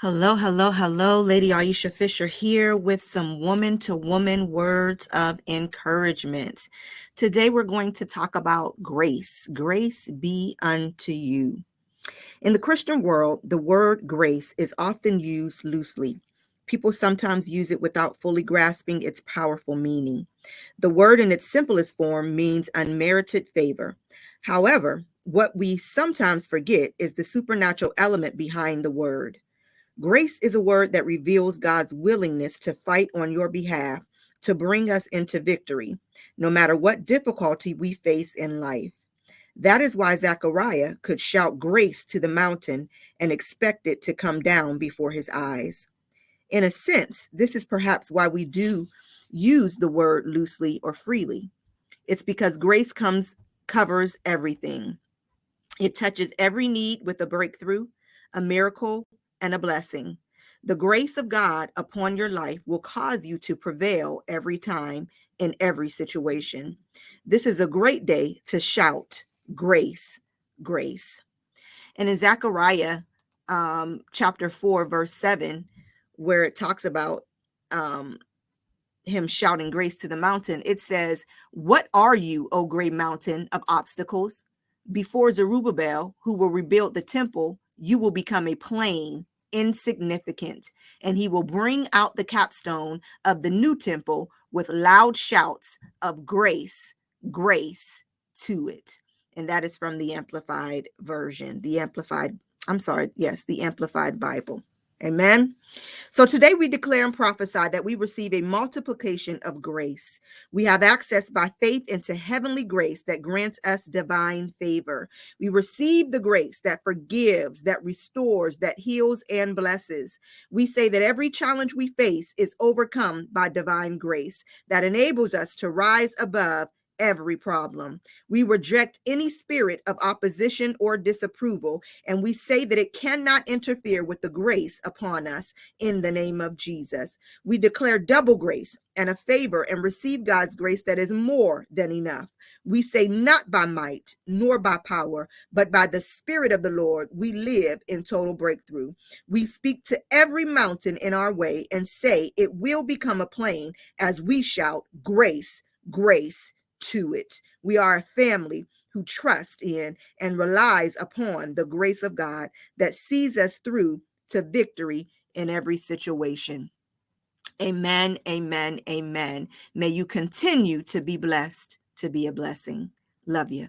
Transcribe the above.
Hello, hello, hello. Lady Aisha Fisher here with some woman to woman words of encouragement. Today we're going to talk about grace. Grace be unto you. In the Christian world, the word grace is often used loosely. People sometimes use it without fully grasping its powerful meaning. The word in its simplest form means unmerited favor. However, what we sometimes forget is the supernatural element behind the word. Grace is a word that reveals God's willingness to fight on your behalf to bring us into victory, no matter what difficulty we face in life. That is why Zechariah could shout grace to the mountain and expect it to come down before his eyes. In a sense, this is perhaps why we do use the word loosely or freely. It's because grace covers everything. It touches every need with a breakthrough, a miracle, and a blessing. The grace of God upon your life will cause you to prevail every time in every situation. This is a great day to shout grace, grace. And in Zechariah chapter 4, verse 7, where it talks about um, him shouting grace to the mountain, it says, "What are you, O great mountain of obstacles? Before Zerubbabel, who will rebuild the temple, you will become a plain, insignificant, and he will bring out the capstone of the new temple with loud shouts of grace, grace to it." And that is from the Amplified version, the Amplified Bible. Amen. So today we declare and prophesy that we receive a multiplication of grace. We have access by faith into heavenly grace that grants us divine favor. We receive the grace that forgives, that restores, that heals, and blesses. We say that every challenge we face is overcome by divine grace that enables us to rise above every problem. We reject any spirit of opposition or disapproval, and we say that it cannot interfere with the grace upon us in the name of Jesus. We declare double grace and a favor and receive God's grace that is more than enough. We say, not by might nor by power, but by the Spirit of the Lord, we live in total breakthrough. We speak to every mountain in our way and say it will become a plain as we shout grace, grace to it. We are a family who trusts in and relies upon the grace of God that sees us through to victory in every situation. Amen, amen, amen. May you continue to be blessed, to be a blessing. Love you.